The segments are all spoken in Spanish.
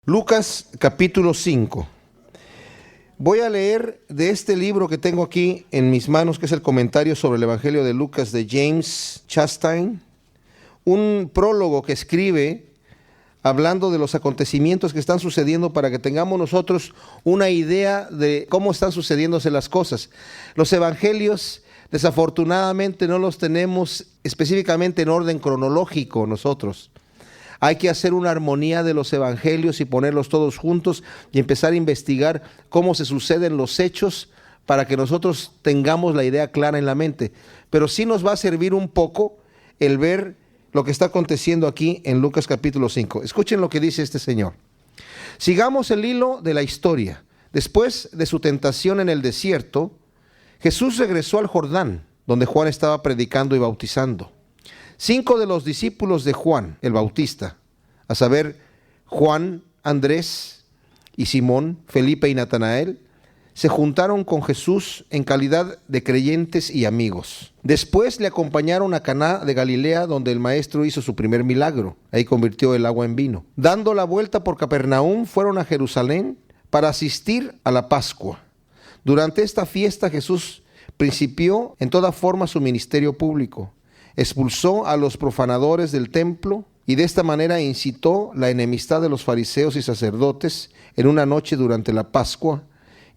Lucas capítulo 5. Voy a leer de este libro que tengo aquí en mis manos, que es el comentario sobre el Evangelio de Lucas de James Chastain, un prólogo que escribe hablando de los acontecimientos que están sucediendo para que tengamos nosotros una idea de cómo están sucediéndose las cosas. Los evangelios, desafortunadamente, no los tenemos específicamente en orden cronológico nosotros. Hay que hacer una armonía de los evangelios y ponerlos todos juntos y empezar a investigar cómo se suceden los hechos para que nosotros tengamos la idea clara en la mente. Pero sí nos va a servir un poco el ver lo que está aconteciendo aquí en Lucas capítulo 5. Escuchen lo que dice este señor. Sigamos el hilo de la historia. Después de su tentación en el desierto, Jesús regresó al Jordán, donde Juan estaba predicando y bautizando. 5 de los discípulos de Juan el Bautista, a saber, Juan, Andrés y Simón, Felipe y Natanael, se juntaron con Jesús en calidad de creyentes y amigos. Después le acompañaron a Caná de Galilea, donde el maestro hizo su primer milagro. Ahí convirtió el agua en vino. Dando la vuelta por Capernaum, fueron a Jerusalén para asistir a la Pascua. Durante esta fiesta Jesús principió en toda forma su ministerio público. Expulsó a los profanadores del templo y de esta manera incitó la enemistad de los fariseos y sacerdotes en una noche durante la Pascua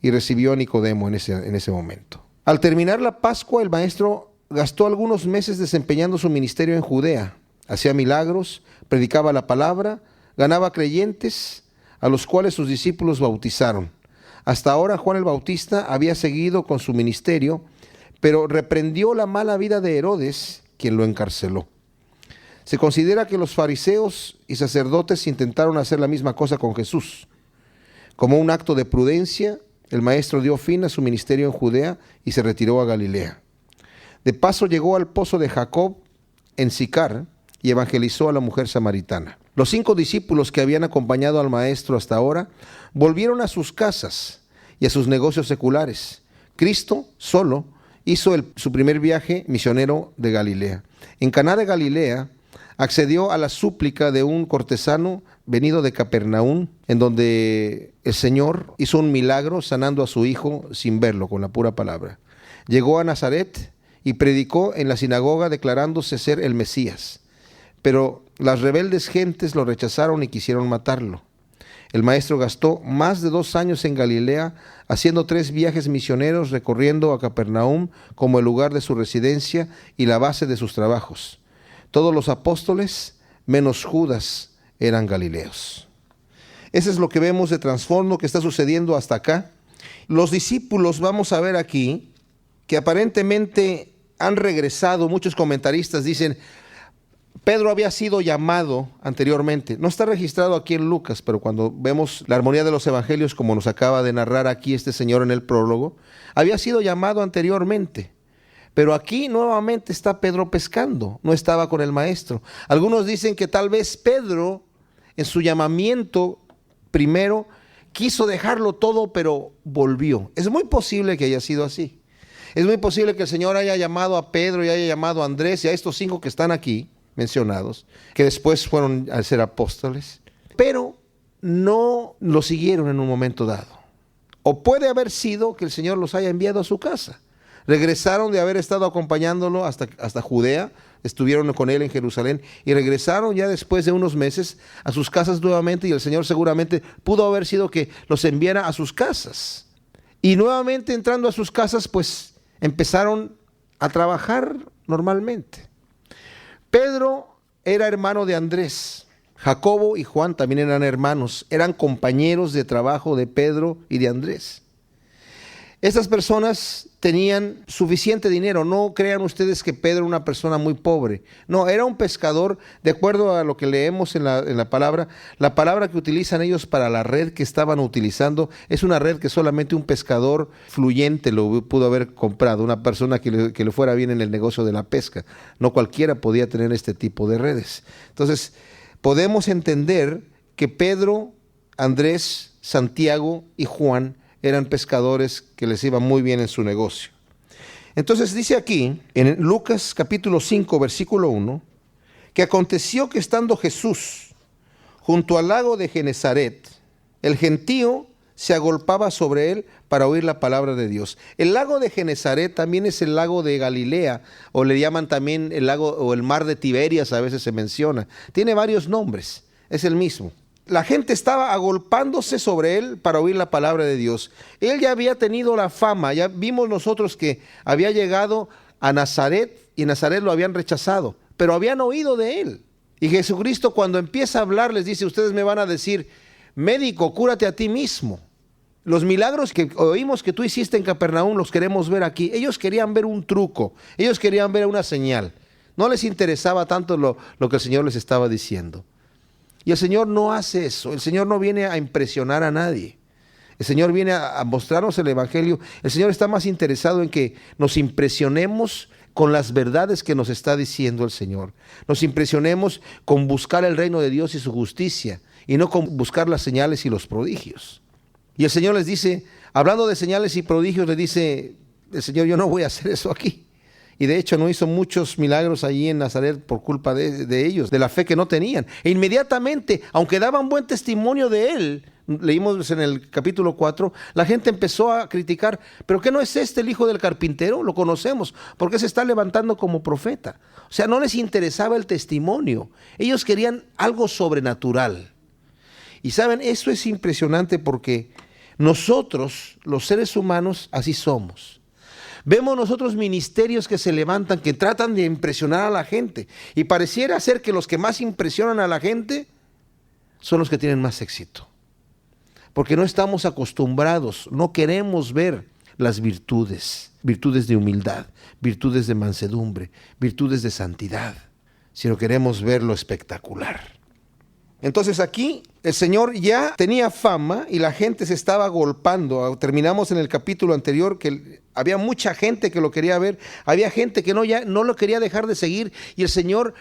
y recibió a Nicodemo en ese momento. Al terminar la Pascua, el maestro gastó algunos meses desempeñando su ministerio en Judea. Hacía milagros, predicaba la palabra, ganaba creyentes, a los cuales sus discípulos bautizaron. Hasta ahora Juan el Bautista había seguido con su ministerio, pero reprendió la mala vida de Herodes, quien lo encarceló. Se considera que los fariseos y sacerdotes intentaron hacer la misma cosa con Jesús. Como un acto de prudencia, el maestro dio fin a su ministerio en Judea y se retiró a Galilea. De paso llegó al pozo de Jacob en Sicar y evangelizó a la mujer samaritana. Los 5 discípulos que habían acompañado al maestro hasta ahora volvieron a sus casas y a sus negocios seculares. Cristo solo hizo su primer viaje misionero de Galilea. En Caná de Galilea accedió a la súplica de un cortesano venido de Capernaum, en donde el Señor hizo un milagro sanando a su hijo sin verlo, con la pura palabra. Llegó a Nazaret y predicó en la sinagoga declarándose ser el Mesías. Pero las rebeldes gentes lo rechazaron y quisieron matarlo. El maestro gastó más de 2 años en Galilea, haciendo 3 viajes misioneros, recorriendo a Capernaum como el lugar de su residencia y la base de sus trabajos. Todos los apóstoles, menos Judas, eran galileos. Ese es lo que vemos de trasfondo que está sucediendo hasta acá. Los discípulos, vamos a ver aquí, que aparentemente han regresado. Muchos comentaristas dicen, Pedro había sido llamado anteriormente. No está registrado aquí en Lucas, pero cuando vemos la armonía de los evangelios, como nos acaba de narrar aquí este señor en el prólogo, había sido llamado anteriormente. Pero aquí nuevamente está Pedro pescando, no estaba con el maestro. Algunos dicen que tal vez Pedro, en su llamamiento primero, quiso dejarlo todo, pero volvió. Es muy posible que haya sido así. Es muy posible que el Señor haya llamado a Pedro y haya llamado a Andrés y a estos 5 que están aquí mencionados, que después fueron a ser apóstoles, pero no lo siguieron en un momento dado. O puede haber sido que el Señor los haya enviado a su casa. Regresaron de haber estado acompañándolo hasta Judea, estuvieron con él en Jerusalén y regresaron ya después de unos meses a sus casas nuevamente, y el Señor seguramente pudo haber sido que los enviara a sus casas. Y nuevamente entrando a sus casas, pues empezaron a trabajar normalmente. Pedro era hermano de Andrés. Jacobo y Juan también eran hermanos. Eran compañeros de trabajo de Pedro y de Andrés. Estas personas tenían suficiente dinero. No crean ustedes que Pedro era una persona muy pobre. No, era un pescador, de acuerdo a lo que leemos en la palabra. La palabra que utilizan ellos para la red que estaban utilizando es una red que solamente un pescador fluyente lo pudo haber comprado. Una persona que le fuera bien en el negocio de la pesca. No cualquiera podía tener este tipo de redes. Entonces, podemos entender que Pedro, Andrés, Santiago y Juan eran pescadores que les iba muy bien en su negocio. Entonces dice aquí, en Lucas capítulo 5, versículo 1, que aconteció que estando Jesús junto al lago de Genezaret, el gentío se agolpaba sobre él para oír la palabra de Dios. El lago de Genesaret también es el lago de Galilea, o le llaman también el lago o el mar de Tiberias, a veces se menciona. Tiene varios nombres, es el mismo. La gente estaba agolpándose sobre él para oír la palabra de Dios. Él ya había tenido la fama, ya vimos nosotros que había llegado a Nazaret y en Nazaret lo habían rechazado, pero habían oído de él. Y Jesucristo, cuando empieza a hablar, les dice: ustedes me van a decir, médico, cúrate a ti mismo. Los milagros que oímos que tú hiciste en Capernaum los queremos ver aquí. Ellos querían ver un truco, ellos querían ver una señal. No les interesaba tanto lo que el Señor les estaba diciendo. Y el Señor no hace eso. El Señor no viene a impresionar a nadie. El Señor viene a mostrarnos el Evangelio. El Señor está más interesado en que nos impresionemos con las verdades que nos está diciendo el Señor. Nos impresionemos con buscar el reino de Dios y su justicia, y no con buscar las señales y los prodigios. Y el Señor les dice, hablando de señales y prodigios, le dice el Señor: yo no voy a hacer eso aquí. Y de hecho no hizo muchos milagros allí en Nazaret por culpa de ellos, de la fe que no tenían. E inmediatamente, aunque daban buen testimonio de él, leímos en el capítulo 4, la gente empezó a criticar: ¿pero qué no es este el hijo del carpintero? Lo conocemos, ¿por qué se está levantando como profeta? O sea, no les interesaba el testimonio, ellos querían algo sobrenatural. Y saben, esto es impresionante porque nosotros, los seres humanos, así somos. Vemos nosotros ministerios que se levantan, que tratan de impresionar a la gente, y pareciera ser que los que más impresionan a la gente son los que tienen más éxito. Porque no estamos acostumbrados, no queremos ver las virtudes, virtudes de humildad, virtudes de mansedumbre, virtudes de santidad, sino queremos ver lo espectacular. Entonces aquí el Señor ya tenía fama y la gente se estaba agolpando. Terminamos en el capítulo anterior que había mucha gente que lo quería ver, había gente que no lo quería dejar de seguir, y el Señor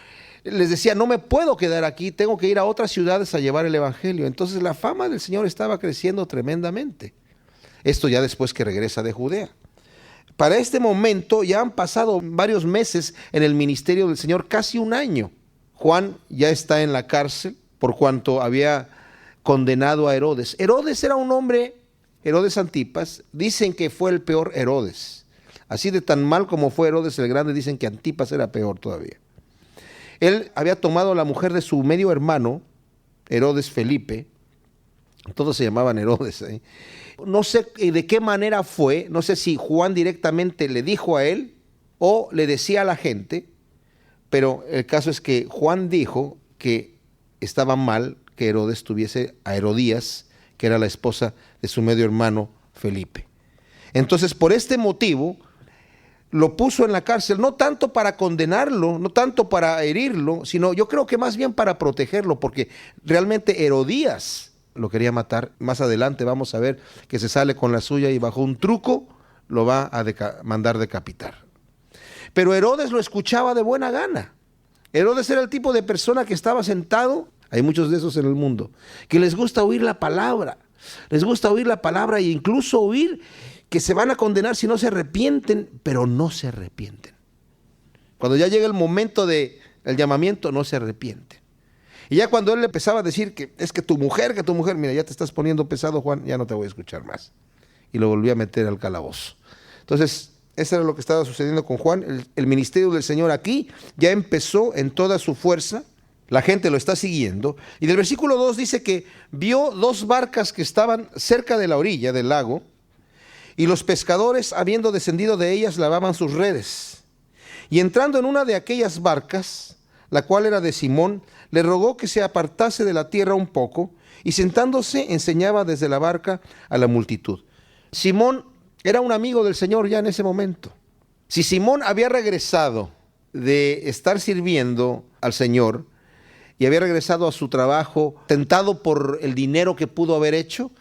les decía: no me puedo quedar aquí, tengo que ir a otras ciudades a llevar el Evangelio. Entonces la fama del Señor estaba creciendo tremendamente. Esto ya después que regresa de Judea. Para este momento ya han pasado varios meses en el ministerio del Señor, casi un año. Juan ya está en la cárcel por cuanto había condenado a Herodes. Herodes era un hombre, Herodes Antipas, dicen que fue el peor Herodes. Así de tan mal como fue Herodes el Grande, dicen que Antipas era peor todavía. Él había tomado la mujer de su medio hermano, Herodes Felipe, todos se llamaban Herodes. No sé de qué manera fue, no sé si Juan directamente le dijo a él o le decía a la gente, pero el caso es que Juan dijo que estaba mal que Herodes tuviese a Herodías, que era la esposa de su medio hermano Felipe. Entonces, por este motivo, lo puso en la cárcel, no tanto para condenarlo, no tanto para herirlo, sino yo creo que más bien para protegerlo, porque realmente Herodías lo quería matar. Más adelante vamos a ver que se sale con la suya y bajo un truco lo va a mandar decapitar. Pero Herodes lo escuchaba de buena gana. Herodes era el tipo de persona que estaba sentado, hay muchos de esos en el mundo, que les gusta oír la palabra, e incluso oír que se van a condenar si no se arrepienten, pero no se arrepienten. Cuando ya llega el momento del llamamiento, no se arrepienten. Y ya cuando él le empezaba a decir que es que tu mujer, mira, ya te estás poniendo pesado, Juan, ya no te voy a escuchar más. Y lo volví a meter al calabozo. Entonces, eso era lo que estaba sucediendo con Juan. El ministerio del Señor aquí ya empezó en toda su fuerza. La gente lo está siguiendo. Y del versículo 2 dice que vio 2 barcas que estaban cerca de la orilla del lago, y los pescadores, habiendo descendido de ellas, lavaban sus redes. Y entrando en una de aquellas barcas, la cual era de Simón, le rogó que se apartase de la tierra un poco, y sentándose enseñaba desde la barca a la multitud. Simón era un amigo del Señor ya en ese momento. Si Simón había regresado de estar sirviendo al Señor y había regresado a su trabajo tentado por el dinero que pudo haber hecho,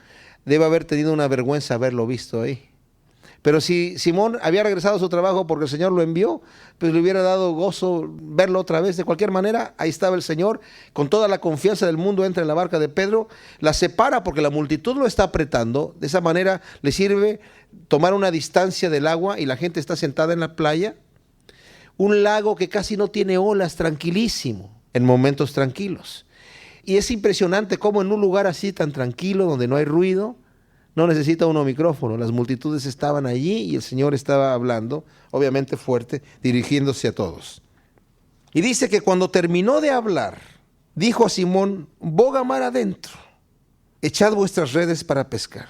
debe haber tenido una vergüenza haberlo visto ahí. Pero si Simón había regresado a su trabajo porque el Señor lo envió, pues le hubiera dado gozo verlo otra vez. De cualquier manera, ahí estaba el Señor, con toda la confianza del mundo, entra en la barca de Pedro, la separa porque la multitud lo está apretando. De esa manera le sirve tomar una distancia del agua y la gente está sentada en la playa. Un lago que casi no tiene olas, tranquilísimo, en momentos tranquilos. Y es impresionante cómo en un lugar así tan tranquilo, donde no hay ruido, no necesita uno micrófono. Las multitudes estaban allí y el Señor estaba hablando, obviamente fuerte, dirigiéndose a todos. Y dice que cuando terminó de hablar, dijo a Simón: boga mar adentro, echad vuestras redes para pescar.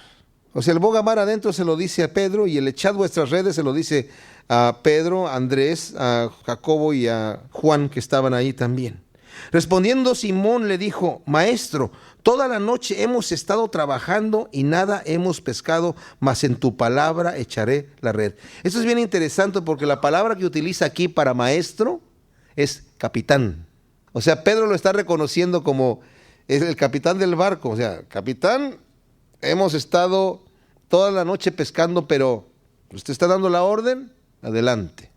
O sea, el boga mar adentro se lo dice a Pedro, y el echad vuestras redes se lo dice a Pedro, a Andrés, a Jacobo y a Juan, que estaban ahí también. Respondiendo Simón le dijo: Maestro, toda la noche hemos estado trabajando y nada hemos pescado, mas en tu palabra echaré la red. Esto es bien interesante porque la palabra que utiliza aquí para maestro es capitán. O sea, Pedro lo está reconociendo como es el capitán del barco. O sea, capitán, hemos estado toda la noche pescando, pero usted está dando la orden, adelante.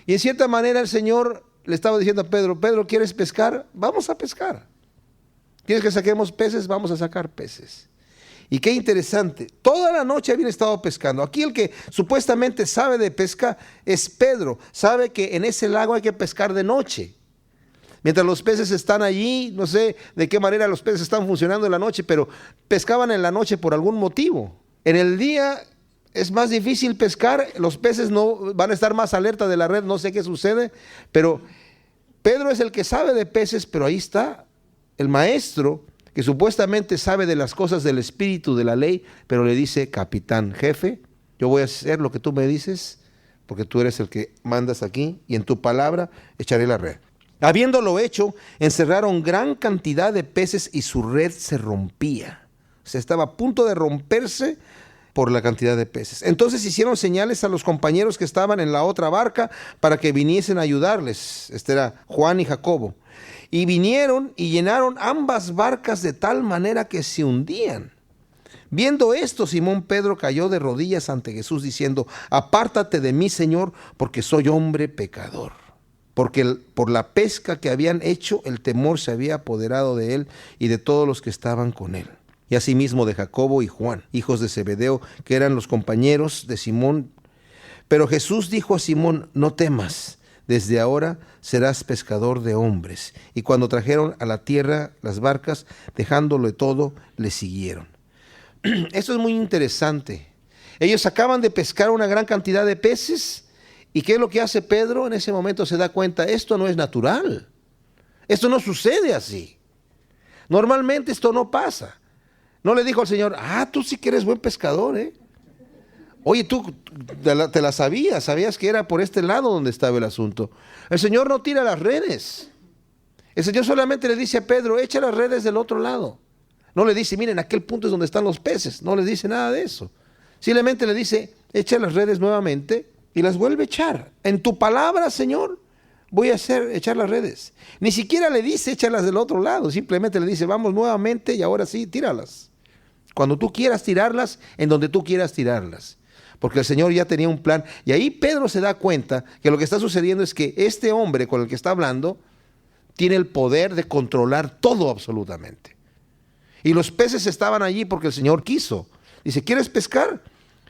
Y en cierta manera el Señor le estaba diciendo a Pedro: Pedro, ¿quieres pescar? Vamos a pescar. ¿Quieres que saquemos peces? Vamos a sacar peces. Y qué interesante, toda la noche habían estado pescando. Aquí el que supuestamente sabe de pesca es Pedro. Sabe que en ese lago hay que pescar de noche. Mientras los peces están allí, no sé de qué manera los peces están funcionando en la noche, pero pescaban en la noche por algún motivo. En el día es más difícil pescar, los peces no van a estar más alerta de la red, no sé qué sucede, pero Pedro es el que sabe de peces, pero ahí está el maestro que supuestamente sabe de las cosas del espíritu, de la ley, pero le dice: capitán, jefe, yo voy a hacer lo que tú me dices, porque tú eres el que mandas aquí, y en tu palabra echaré la red. Habiéndolo hecho, encerraron gran cantidad de peces y su red se rompía. O sea, estaba a punto de romperse por la cantidad de peces. Entonces hicieron señales a los compañeros que estaban en la otra barca para que viniesen a ayudarles. Este era Juan y Jacobo. Y vinieron y llenaron ambas barcas de tal manera que se hundían. Viendo esto, Simón Pedro cayó de rodillas ante Jesús diciendo: apártate de mí, Señor, porque soy hombre pecador. Porque por la pesca que habían hecho, el temor se había apoderado de él y de todos los que estaban con él. Y asimismo de Jacobo y Juan, hijos de Zebedeo, que eran los compañeros de Simón. Pero Jesús dijo a Simón: no temas, desde ahora serás pescador de hombres. Y cuando trajeron a la tierra las barcas, dejándolo todo, le siguieron. Esto es muy interesante. Ellos acaban de pescar una gran cantidad de peces. ¿Y qué es lo que hace Pedro? En ese momento se da cuenta: esto no es natural. Esto no sucede así. Normalmente esto no pasa. No le dijo al Señor: tú sí que eres buen pescador, ¿eh? Oye, tú te la sabías que era por este lado donde estaba el asunto. El Señor no tira las redes. El Señor solamente le dice a Pedro: echa las redes del otro lado. No le dice: miren, aquel punto es donde están los peces. No le dice nada de eso. Simplemente le dice: echa las redes nuevamente y las vuelve a echar. En tu palabra, Señor, voy a echar las redes. Ni siquiera le dice: échalas del otro lado. Simplemente le dice: vamos nuevamente y ahora sí, tíralas. Cuando tú quieras tirarlas, en donde tú quieras tirarlas. Porque el Señor ya tenía un plan. Y ahí Pedro se da cuenta que lo que está sucediendo es que este hombre con el que está hablando tiene el poder de controlar todo absolutamente. Y los peces estaban allí porque el Señor quiso. Dice: ¿quieres pescar?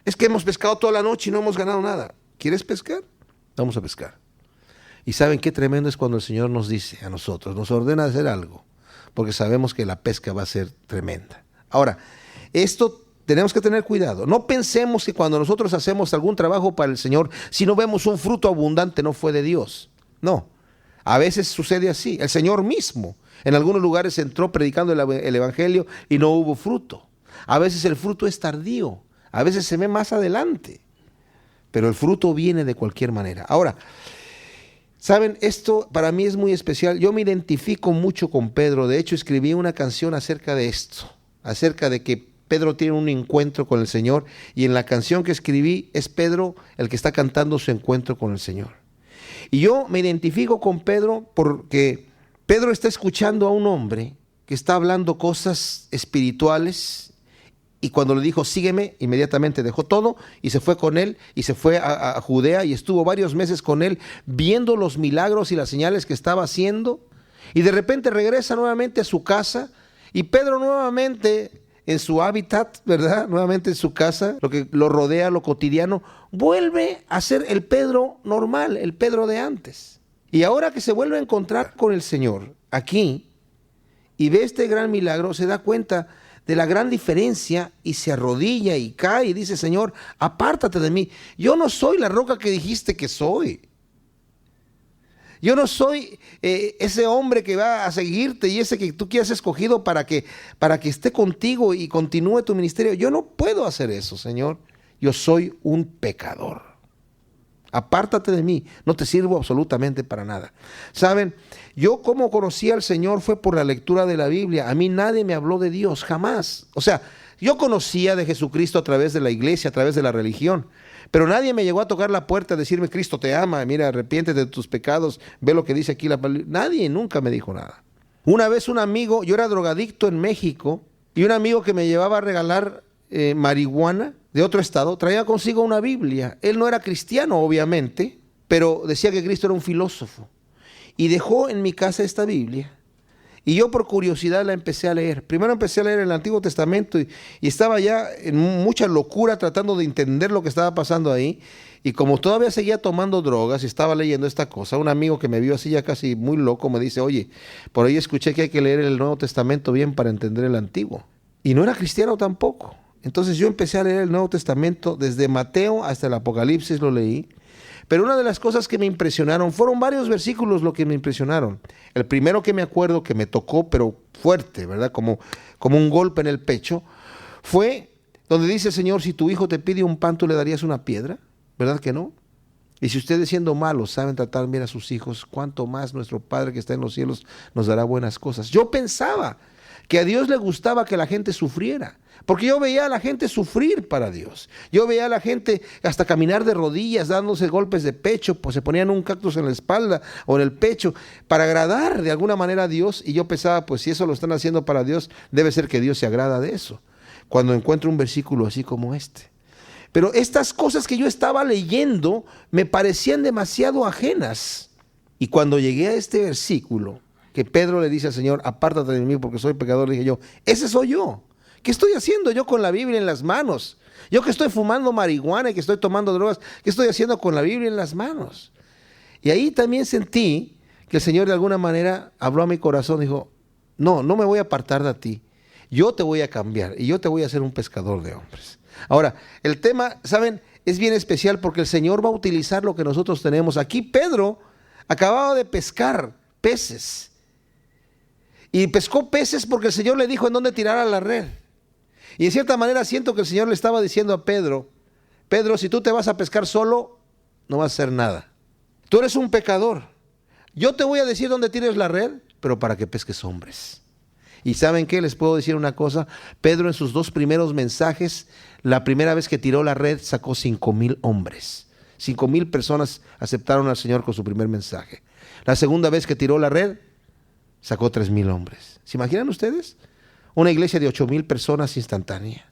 Es que hemos pescado toda la noche y no hemos ganado nada. ¿Quieres pescar? Vamos a pescar. Y ¿saben qué tremendo es cuando el Señor nos dice a nosotros, nos ordena hacer algo? Porque sabemos que la pesca va a ser tremenda. Ahora, esto tenemos que tener cuidado. No pensemos que cuando nosotros hacemos algún trabajo para el Señor, si no vemos un fruto abundante, no fue de Dios. No. A veces sucede así. El Señor mismo en algunos lugares entró predicando el Evangelio y no hubo fruto. A veces el fruto es tardío. A veces se ve más adelante. Pero el fruto viene de cualquier manera. Ahora, ¿saben? Esto para mí es muy especial. Yo me identifico mucho con Pedro. De hecho, escribí una canción acerca de esto. Acerca de que Pedro tiene un encuentro con el Señor. Y en la canción que escribí es Pedro el que está cantando su encuentro con el Señor. Y yo me identifico con Pedro porque Pedro está escuchando a un hombre que está hablando cosas espirituales. Y cuando le dijo: sígueme, inmediatamente dejó todo y se fue con él y se fue a Judea y estuvo varios meses con él viendo los milagros y las señales que estaba haciendo. Y de repente regresa nuevamente a su casa y Pedro nuevamente en su hábitat, ¿verdad? Nuevamente en su casa, lo que lo rodea, lo cotidiano, vuelve a ser el Pedro normal, el Pedro de antes. Y ahora que se vuelve a encontrar con el Señor aquí y ve este gran milagro, se da cuenta de la gran diferencia y se arrodilla y cae y dice: Señor, apártate de mí. Yo no soy la roca que dijiste que soy. Yo no soy ese hombre que va a seguirte y ese que tú quieras escogido para que esté contigo y continúe tu ministerio. Yo no puedo hacer eso, Señor. Yo soy un pecador. Apártate de mí, no te sirvo absolutamente para nada. Saben, yo como conocí al Señor fue por la lectura de la Biblia. A mí nadie me habló de Dios, jamás. O sea, yo conocía de Jesucristo a través de la iglesia, a través de la religión, pero nadie me llegó a tocar la puerta a decirme: Cristo te ama, mira, arrepiéntete de tus pecados, ve lo que dice aquí la palabra. Nadie nunca me dijo nada. Una vez un amigo, yo era drogadicto en México, y un amigo que me llevaba a regalar marihuana de otro estado, traía consigo una Biblia. Él no era cristiano, obviamente, pero decía que Cristo era un filósofo. Y dejó en mi casa esta Biblia. Y yo por curiosidad la empecé a leer. Primero empecé a leer el Antiguo Testamento y estaba ya en mucha locura tratando de entender lo que estaba pasando ahí. Y como todavía seguía tomando drogas y estaba leyendo esta cosa, un amigo que me vio así ya casi muy loco me dice: oye, por ahí escuché que hay que leer el Nuevo Testamento bien para entender el Antiguo. Y no era cristiano tampoco. Entonces yo empecé a leer el Nuevo Testamento desde Mateo hasta el Apocalipsis, lo leí. Pero una de las cosas que me impresionaron, fueron varios versículos lo que me impresionaron. El primero que me acuerdo que me tocó, pero fuerte, ¿verdad? Como un golpe en el pecho, fue donde dice: Señor, si tu hijo te pide un pan, ¿tú le darías una piedra? ¿Verdad que no? Y si ustedes, siendo malos, saben tratar bien a sus hijos, ¿cuánto más nuestro Padre que está en los cielos nos dará buenas cosas? Yo pensaba que a Dios le gustaba que la gente sufriera, porque yo veía a la gente sufrir para Dios. Yo veía a la gente hasta caminar de rodillas, dándose golpes de pecho, pues se ponían un cactus en la espalda o en el pecho para agradar de alguna manera a Dios. Y yo pensaba, pues si eso lo están haciendo para Dios, debe ser que Dios se agrada de eso, cuando encuentro un versículo así como este. Pero estas cosas que yo estaba leyendo me parecían demasiado ajenas. Y cuando llegué a este versículo, que Pedro le dice al Señor: apártate de mí porque soy pecador, le dije yo: ese soy yo. ¿Qué estoy haciendo yo con la Biblia en las manos? Yo que estoy fumando marihuana y que estoy tomando drogas, ¿qué estoy haciendo con la Biblia en las manos? Y ahí también sentí que el Señor de alguna manera habló a mi corazón, dijo: no me voy a apartar de ti, yo te voy a cambiar y yo te voy a hacer un pescador de hombres. Ahora, el tema, ¿saben?, es bien especial porque el Señor va a utilizar lo que nosotros tenemos. Aquí Pedro acababa de pescar peces. Y pescó peces porque el Señor le dijo en dónde tirar la red. Y de cierta manera siento que el Señor le estaba diciendo a Pedro: Pedro, si tú te vas a pescar solo, no vas a hacer nada. Tú eres un pecador. Yo te voy a decir dónde tires la red, pero para que pesques hombres. Y ¿saben qué? Les puedo decir una cosa. Pedro, en sus 2 primeros mensajes, la primera vez que tiró la red, sacó 5,000 hombres. 5,000 personas aceptaron al Señor con su primer mensaje. La segunda vez que tiró la red, sacó 3,000 hombres. ¿Se imaginan ustedes? Una iglesia de 8,000 personas instantánea.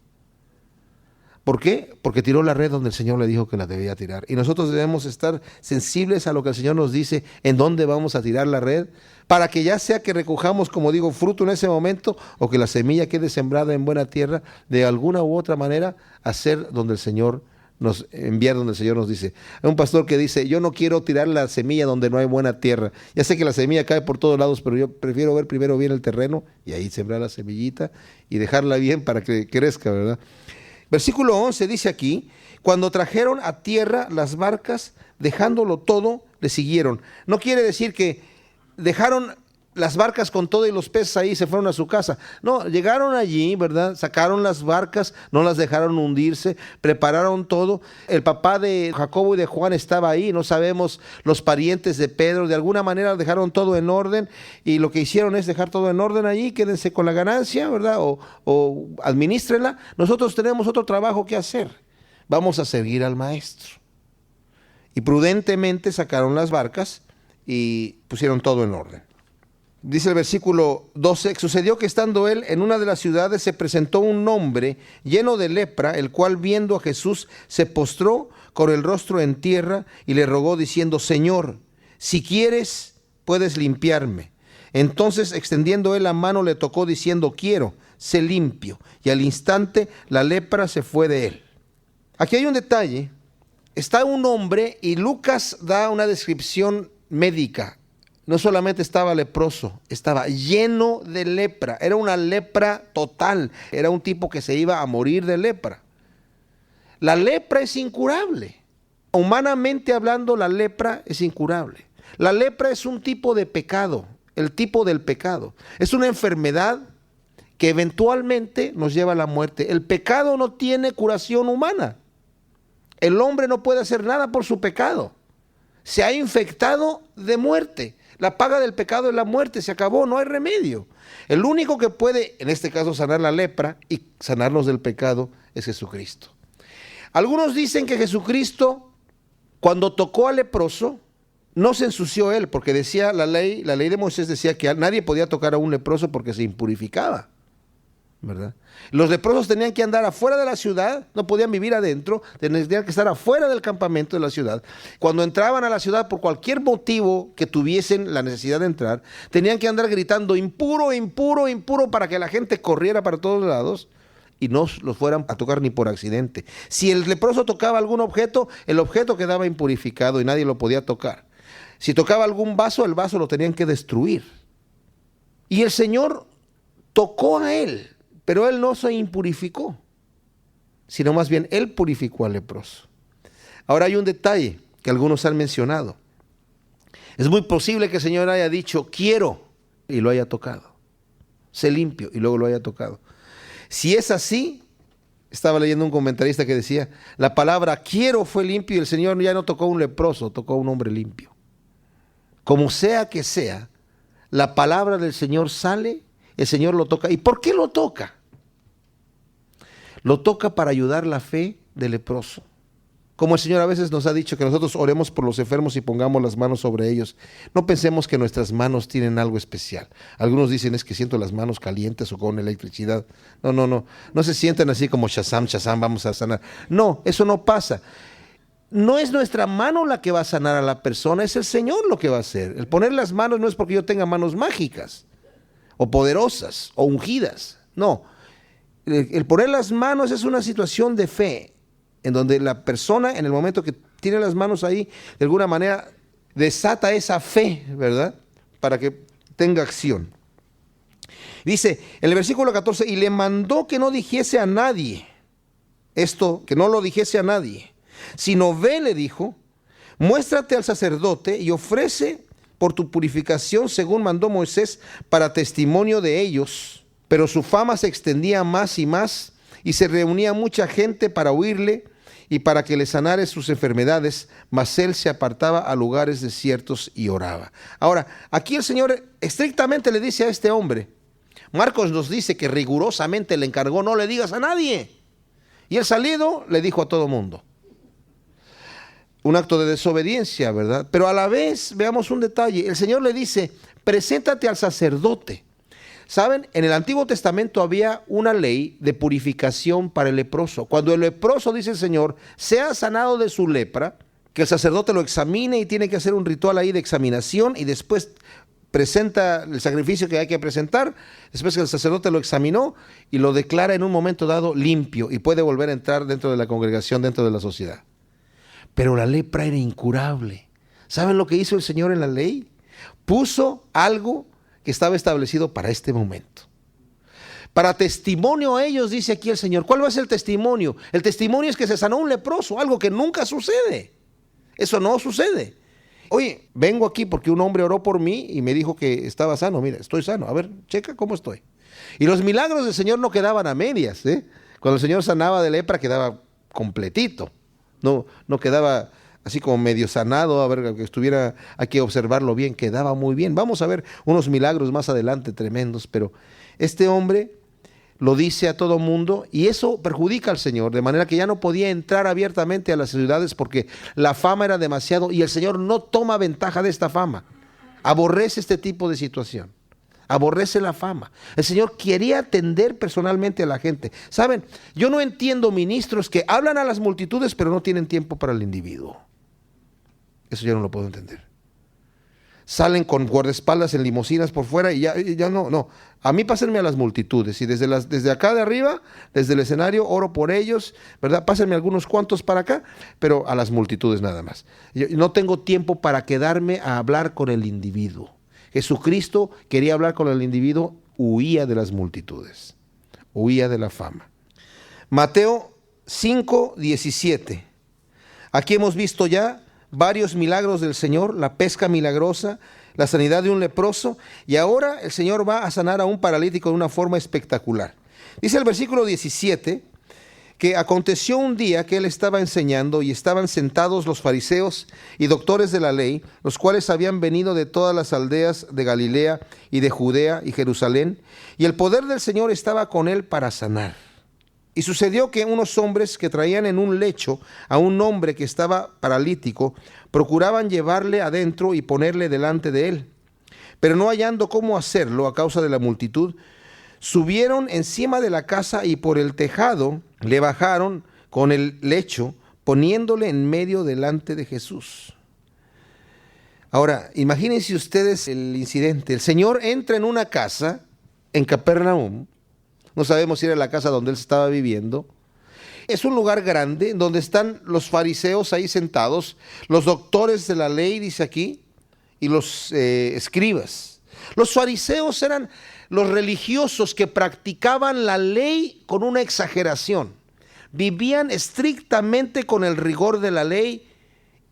¿Por qué? Porque tiró la red donde el Señor le dijo que la debía tirar. Y nosotros debemos estar sensibles a lo que el Señor nos dice, en dónde vamos a tirar la red, para que ya sea que recojamos, como digo, fruto en ese momento, o que la semilla quede sembrada en buena tierra, de alguna u otra manera, hacer donde el Señor nos enviar, donde el Señor nos dice. Hay un pastor que dice: yo no quiero tirar la semilla donde no hay buena tierra. Ya sé que la semilla cae por todos lados, pero yo prefiero ver primero bien el terreno y ahí sembrar la semillita y dejarla bien para que crezca, ¿verdad? Versículo 11 dice aquí: cuando trajeron a tierra las barcas, dejándolo todo, le siguieron. No quiere decir que dejaron las barcas con todo y los peces ahí se fueron a su casa. No, llegaron allí, ¿verdad? Sacaron las barcas, no las dejaron hundirse, prepararon todo. El papá de Jacobo y de Juan estaba ahí, no sabemos los parientes de Pedro, de alguna manera dejaron todo en orden, y lo que hicieron es dejar todo en orden allí. Quédense con la ganancia, ¿verdad? O administrenla. Nosotros tenemos otro trabajo que hacer. Vamos a seguir al maestro. Y prudentemente sacaron las barcas y pusieron todo en orden. Dice el versículo 12: sucedió que estando él en una de las ciudades, se presentó un hombre lleno de lepra, el cual, viendo a Jesús, se postró con el rostro en tierra y le rogó diciendo: Señor, si quieres, puedes limpiarme. Entonces, extendiendo él la mano, le tocó diciendo: quiero, sé limpio. Y al instante la lepra se fue de él. Aquí hay un detalle. Está un hombre y Lucas da una descripción médica. no solamente estaba leproso, estaba lleno de lepra. Era una lepra total. Era un tipo que se iba a morir de lepra. La lepra es incurable. Humanamente hablando, la lepra es incurable. La lepra es un tipo de pecado, el tipo del pecado. Es una enfermedad que eventualmente nos lleva a la muerte. El pecado no tiene curación humana. El hombre no puede hacer nada por su pecado. Se ha infectado de muerte. La paga del pecado es la muerte, se acabó, no hay remedio. El único que puede, en este caso, sanar la lepra y sanarnos del pecado es Jesucristo. Algunos dicen que Jesucristo, cuando tocó al leproso, no se ensució él, porque decía la ley de Moisés decía que nadie podía tocar a un leproso porque se impurificaba, ¿verdad? Los leprosos tenían que andar afuera de la ciudad, no podían vivir adentro, tenían que estar afuera del campamento de la ciudad. Cuando entraban a la ciudad por cualquier motivo que tuviesen la necesidad de entrar, tenían que andar gritando impuro, impuro, impuro, para que la gente corriera para todos lados y no los fueran a tocar ni por accidente. Si el leproso tocaba algún objeto, el objeto quedaba impurificado y nadie lo podía tocar. Si tocaba algún vaso, el vaso lo tenían que destruir. Y el Señor tocó a él, pero él no se impurificó, sino más bien él purificó al leproso. Ahora hay un detalle que algunos han mencionado. Es muy posible que el Señor haya dicho quiero y lo haya tocado. Sé limpio y luego lo haya tocado. Si es así, estaba leyendo un comentarista que decía, la palabra quiero fue limpio y el Señor ya no tocó a un leproso, tocó a un hombre limpio. Como sea que sea, la palabra del Señor sale, el Señor lo toca. ¿Y por qué lo toca? Lo toca para ayudar la fe del leproso. Como el Señor a veces nos ha dicho que nosotros oremos por los enfermos y pongamos las manos sobre ellos. No pensemos que nuestras manos tienen algo especial. Algunos dicen es que siento las manos calientes o con electricidad. No. No se sienten así como Shazam, vamos a sanar. No, eso no pasa. No es nuestra mano la que va a sanar a la persona, es el Señor lo que va a hacer. El poner las manos no es porque yo tenga manos mágicas, o poderosas, o ungidas. No, el poner las manos es una situación de fe, en donde la persona, en el momento que tiene las manos ahí, de alguna manera desata esa fe, ¿verdad? Para que tenga acción. Dice en el versículo 14, y le mandó que no dijese a nadie, esto, que no lo dijese a nadie, sino ve, le dijo, muéstrate al sacerdote y ofrece por tu purificación según mandó Moisés para testimonio de ellos. Pero su fama se extendía más y más y se reunía mucha gente para oírle y para que le sanare sus enfermedades, mas él se apartaba a lugares desiertos y oraba. Ahora, aquí el Señor estrictamente le dice a este hombre, Marcos nos dice que rigurosamente le encargó, no le digas a nadie. Y él salido le dijo a todo mundo. Un acto de desobediencia, ¿verdad? Pero a la vez, veamos un detalle, el Señor le dice, preséntate al sacerdote. ¿Saben? En el Antiguo Testamento había una ley de purificación para el leproso. Cuando el leproso, dice el Señor, sea sanado de su lepra, que el sacerdote lo examine y tiene que hacer un ritual ahí de examinación y después presenta el sacrificio que hay que presentar, después que el sacerdote lo examinó y lo declara en un momento dado limpio y puede volver a entrar dentro de la congregación, dentro de la sociedad. Pero la lepra era incurable. ¿Saben lo que hizo el Señor en la ley? Puso algo que estaba establecido para este momento. Para testimonio a ellos, dice aquí el Señor. ¿Cuál va a ser el testimonio? El testimonio es que se sanó un leproso, algo que nunca sucede. Eso no sucede. Oye, vengo aquí porque un hombre oró por mí y me dijo que estaba sano. Mira, estoy sano. A ver, checa cómo estoy. Y los milagros del Señor no quedaban a medias, ¿eh? Cuando el Señor sanaba de lepra quedaba completito. No quedaba así como medio sanado, a ver, que estuviera, hay que observarlo bien, quedaba muy bien. Vamos a ver unos milagros más adelante tremendos, pero este hombre lo dice a todo mundo y eso perjudica al Señor, de manera que ya no podía entrar abiertamente a las ciudades porque la fama era demasiado y el Señor no toma ventaja de esta fama. Aborrece este tipo de situación. Aborrece la fama. El Señor quería atender personalmente a la gente. ¿Saben? Yo no entiendo ministros que hablan a las multitudes pero no tienen tiempo para el individuo. Eso yo no lo puedo entender. salen con guardaespaldas en limusinas por fuera y ya no. A mí pásenme a las multitudes y desde acá de arriba, desde el escenario, oro por ellos, ¿verdad? Pásenme algunos cuantos para acá, pero a las multitudes nada más. Yo no tengo tiempo para quedarme a hablar con el individuo. Jesucristo quería hablar con el individuo, huía de las multitudes, huía de la fama. Mateo 5:17. Aquí hemos visto ya varios milagros del Señor, la pesca milagrosa, la sanidad de un leproso, y ahora el Señor va a sanar a un paralítico de una forma espectacular. Dice el versículo 17 que aconteció un día que él estaba enseñando y estaban sentados los fariseos y doctores de la ley, los cuales habían venido de todas las aldeas de Galilea y de Judea y Jerusalén, y el poder del Señor estaba con él para sanar. Y sucedió que unos hombres que traían en un lecho a un hombre que estaba paralítico, procuraban llevarle adentro y ponerle delante de él. Pero no hallando cómo hacerlo a causa de la multitud, subieron encima de la casa y por el tejado le bajaron con el lecho, poniéndole en medio delante de Jesús. Ahora, imagínense ustedes el incidente. El Señor entra en una casa en Capernaum. No sabemos si era la casa donde él estaba viviendo. Es un lugar grande donde están los fariseos ahí sentados, los doctores de la ley, dice aquí, y los escribas. Los fariseos eran los religiosos que practicaban la ley con una exageración. Vivían estrictamente con el rigor de la ley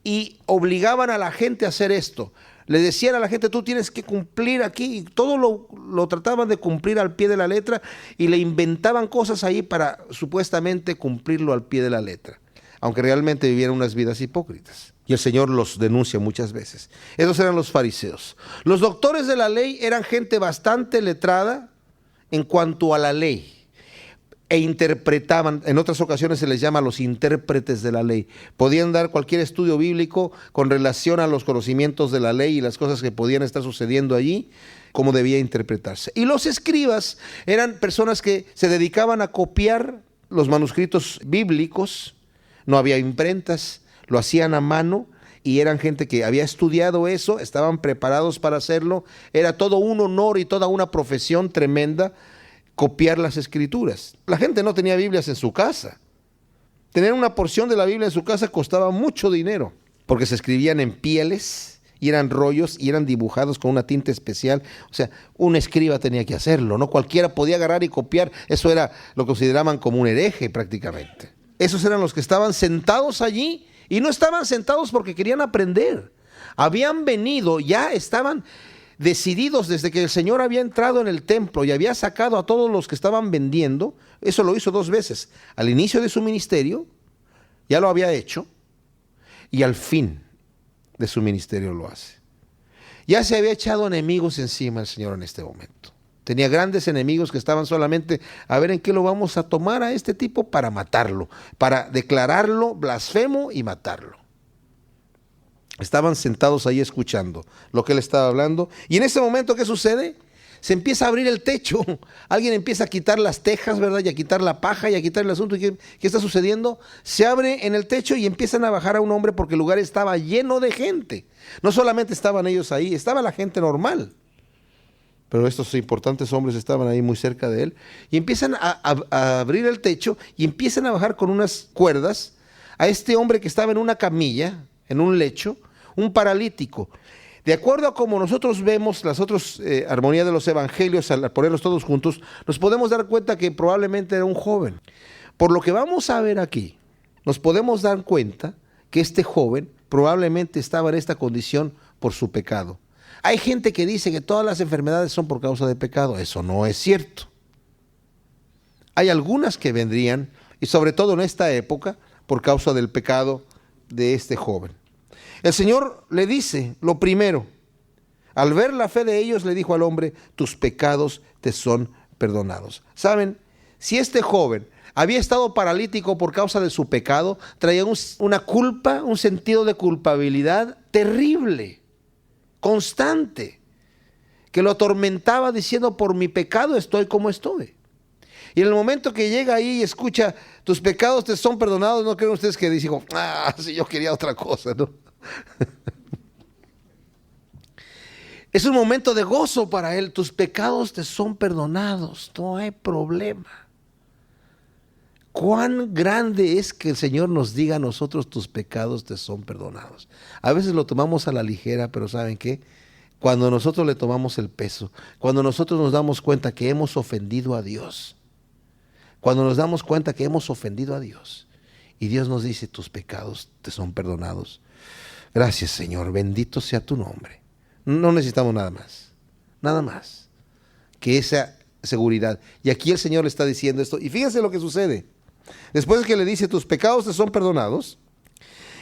y obligaban a la gente a hacer esto. Le decían a la gente, tú tienes que cumplir aquí, y todo lo trataban de cumplir al pie de la letra y le inventaban cosas ahí para supuestamente cumplirlo al pie de la letra, aunque realmente vivían unas vidas hipócritas. Y el Señor los denuncia muchas veces. Esos eran los fariseos. Los doctores de la ley eran gente bastante letrada en cuanto a la ley. E interpretaban, en otras ocasiones se les llama los intérpretes de la ley. Podían dar cualquier estudio bíblico con relación a los conocimientos de la ley y las cosas que podían estar sucediendo allí, cómo debía interpretarse. Y los escribas eran personas que se dedicaban a copiar los manuscritos bíblicos. No había imprentas, lo hacían a mano y eran gente que había estudiado eso, estaban preparados para hacerlo. Era todo un honor y toda una profesión tremenda copiar las escrituras. La gente no tenía Biblias en su casa. Tener una porción de la Biblia en su casa costaba mucho dinero, porque se escribían en pieles y eran rollos y eran dibujados con una tinta especial. O sea, un escriba tenía que hacerlo, no cualquiera podía agarrar y copiar. Eso era lo que consideraban como un hereje prácticamente. Esos eran los que estaban sentados allí y no estaban sentados porque querían aprender. Habían venido, ya estaban decididos desde que el Señor había entrado en el templo y había sacado a todos los que estaban vendiendo. Eso lo hizo 2 veces. Al inicio de su ministerio, ya lo había hecho, y al fin de su ministerio lo hace. Ya se había echado enemigos encima el Señor en este momento. Tenía grandes enemigos que estaban solamente a ver en qué lo vamos a tomar a este tipo para matarlo, para declararlo blasfemo y matarlo. Estaban sentados ahí escuchando lo que él estaba hablando. Y en ese momento, ¿qué sucede? Se empieza a abrir el techo. Alguien empieza a quitar las tejas, ¿verdad? Y a quitar la paja y a quitar el asunto. ¿Qué está sucediendo? Se abre en el techo y empiezan a bajar a un hombre porque el lugar estaba lleno de gente. No solamente estaban ellos ahí, estaba la gente normal. Pero estos importantes hombres estaban ahí muy cerca de él. Y empiezan a abrir el techo y empiezan a bajar con unas cuerdas a este hombre que estaba en una camilla, en un lecho, un paralítico. De acuerdo a como nosotros vemos las otras armonías de los evangelios, al ponerlos todos juntos, nos podemos dar cuenta que probablemente era un joven. Por lo que vamos a ver aquí, nos podemos dar cuenta que este joven probablemente estaba en esta condición por su pecado. Hay gente que dice que todas las enfermedades son por causa de pecado. Eso no es cierto. Hay algunas que vendrían, y sobre todo en esta época, por causa del pecado de este joven. El Señor le dice lo primero. Al ver la fe de ellos, le dijo al hombre, tus pecados te son perdonados. ¿Saben? Si este joven había estado paralítico por causa de su pecado, traía una culpa, un sentido de culpabilidad terrible, constante, que lo atormentaba diciendo, por mi pecado estoy como estoy. Y en el momento que llega ahí y escucha, tus pecados te son perdonados, ¿no creen ustedes que dijo, si yo quería otra cosa, ¿no? Es un momento de gozo para él. Tus pecados te son perdonados, no hay problema. Cuán grande es que el Señor nos diga a nosotros, tus pecados te son perdonados. A veces lo tomamos a la ligera, pero ¿saben qué? Cuando nosotros le tomamos el peso, cuando nosotros nos damos cuenta que hemos ofendido a Dios, cuando nos damos cuenta que hemos ofendido a Dios, y Dios nos dice, tus pecados te son perdonados. Gracias, Señor, bendito sea tu nombre. No necesitamos nada más que esa seguridad. Y aquí el Señor le está diciendo esto, y fíjense lo que sucede. Después de que le dice, tus pecados te son perdonados,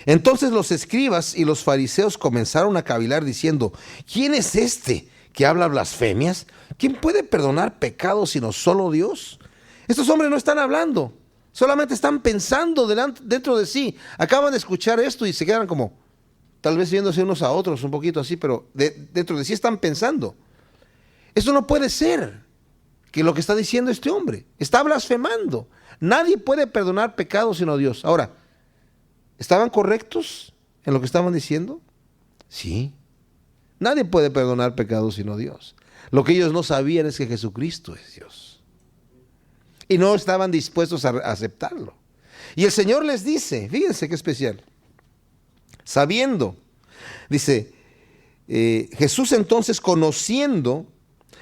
entonces los escribas y los fariseos comenzaron a cavilar diciendo, ¿quién es este que habla blasfemias? ¿Quién puede perdonar pecados sino solo Dios? Estos hombres no están hablando, solamente están pensando dentro de sí. Acaban de escuchar esto y se quedan como, tal vez viéndose unos a otros un poquito así, pero dentro de sí están pensando. Esto no puede ser que lo que está diciendo este hombre. Está blasfemando. Nadie puede perdonar pecados sino Dios. Ahora, ¿estaban correctos en lo que estaban diciendo? Sí. Nadie puede perdonar pecados sino Dios. Lo que ellos no sabían es que Jesucristo es Dios. Y no estaban dispuestos a aceptarlo. Y el Señor les dice, fíjense qué especial, sabiendo, dice, Jesús entonces conociendo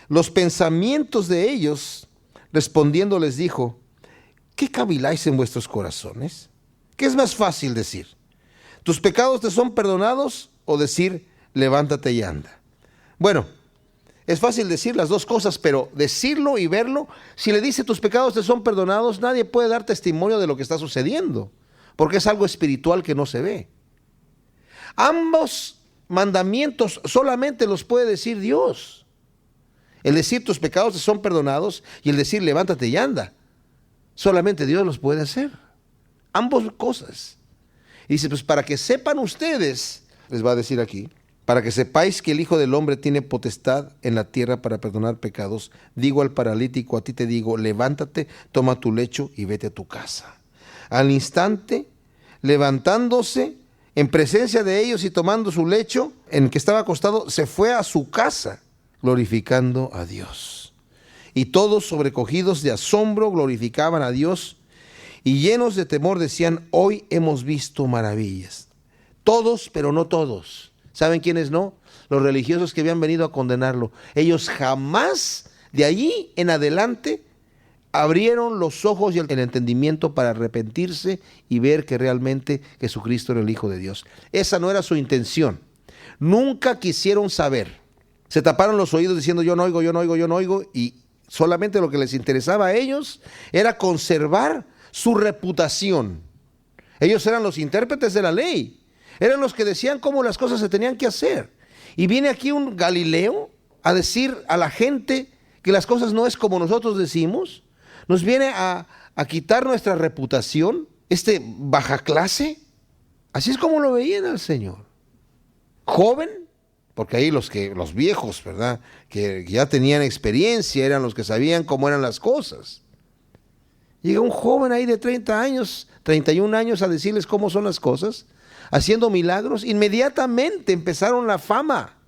los pensamientos de ellos, respondiendo les dijo, ¿qué caviláis en vuestros corazones? ¿Qué es más fácil decir? ¿Tus pecados te son perdonados? O decir, levántate y anda. Bueno, es fácil decir las dos cosas, pero decirlo y verlo, si le dice tus pecados te son perdonados, nadie puede dar testimonio de lo que está sucediendo, porque es algo espiritual que no se ve. Ambos mandamientos solamente los puede decir Dios. El decir tus pecados te son perdonados y el decir levántate y anda. Solamente Dios los puede hacer. Ambas cosas. Y dice, pues para que sepan ustedes, les va a decir aquí, para que sepáis que el Hijo del Hombre tiene potestad en la tierra para perdonar pecados, digo al paralítico, a ti te digo, levántate, toma tu lecho y vete a tu casa. Al instante, levantándose, en presencia de ellos y tomando su lecho en que estaba acostado, se fue a su casa, glorificando a Dios. Y todos, sobrecogidos de asombro, glorificaban a Dios, y llenos de temor decían, hoy hemos visto maravillas. Todos, pero no todos. ¿Saben quiénes no? Los religiosos que habían venido a condenarlo. Ellos jamás, de allí en adelante, abrieron los ojos y el entendimiento para arrepentirse y ver que realmente Jesucristo era el Hijo de Dios. Esa no era su intención. Nunca quisieron saber. Se taparon los oídos diciendo yo no oigo, yo no oigo, yo no oigo, y solamente lo que les interesaba a ellos era conservar su reputación. Ellos eran los intérpretes de la ley, eran los que decían cómo las cosas se tenían que hacer. Y viene aquí un Galileo a decir a la gente que las cosas no es como nosotros decimos, nos viene a quitar nuestra reputación, baja clase. Así es como lo veían al Señor. Joven, porque ahí los viejos, ¿verdad?, que ya tenían experiencia, eran los que sabían cómo eran las cosas. Llega un joven ahí de 30 años, 31 años a decirles cómo son las cosas, haciendo milagros. Inmediatamente empezaron la fama.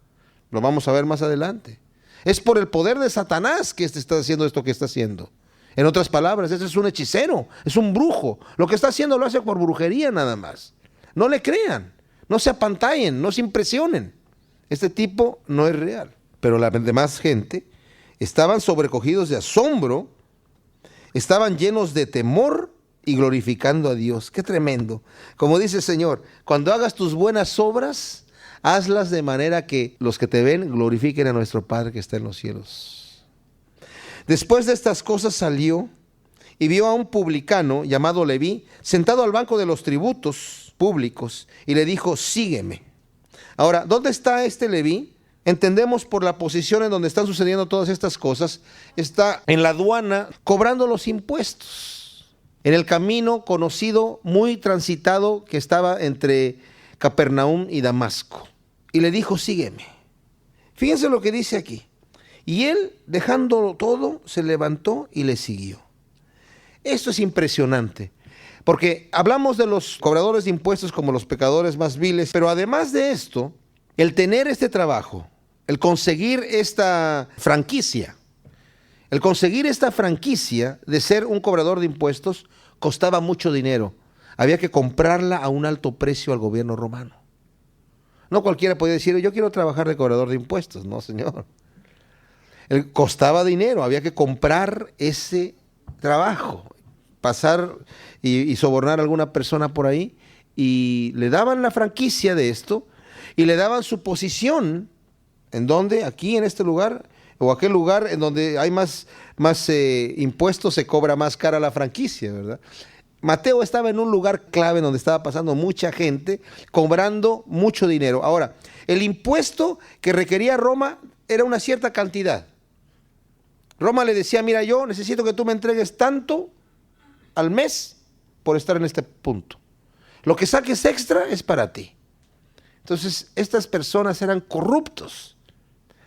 Lo vamos a ver más adelante. Es por el poder de Satanás que está haciendo esto que está haciendo. En otras palabras, este es un hechicero, es un brujo. Lo que está haciendo lo hace por brujería nada más. No le crean, no se apantallen, no se impresionen. Este tipo no es real. Pero la demás gente estaban sobrecogidos de asombro, estaban llenos de temor y glorificando a Dios. ¡Qué tremendo! Como dice el Señor, cuando hagas tus buenas obras, hazlas de manera que los que te ven glorifiquen a nuestro Padre que está en los cielos. Después de estas cosas salió y vio a un publicano llamado Leví sentado al banco de los tributos públicos y le dijo, sígueme. Ahora, ¿dónde está este Leví? Entendemos por la posición en donde están sucediendo todas estas cosas, está en la aduana cobrando los impuestos, en el camino conocido, muy transitado, que estaba entre Capernaum y Damasco. Y le dijo, sígueme. Fíjense lo que dice aquí. Y él, dejándolo todo, se levantó y le siguió. Esto es impresionante, porque hablamos de los cobradores de impuestos como los pecadores más viles, pero además de esto, el tener este trabajo, el conseguir esta franquicia. El conseguir esta franquicia de ser un cobrador de impuestos costaba mucho dinero. Había que comprarla a un alto precio al gobierno romano. No cualquiera podía decir, yo quiero trabajar de cobrador de impuestos. No, señor. Costaba dinero, había que comprar ese trabajo, pasar y sobornar a alguna persona por ahí, y le daban la franquicia de esto, y le daban su posición, en donde, aquí en este lugar, o aquel lugar en donde hay más impuestos, se cobra más cara la franquicia, ¿verdad? Mateo estaba en un lugar clave donde estaba pasando mucha gente, cobrando mucho dinero. Ahora, el impuesto que requería Roma era una cierta cantidad. Roma le decía, mira, yo necesito que tú me entregues tanto al mes por estar en este punto. Lo que saques extra es para ti. Entonces, estas personas eran corruptos.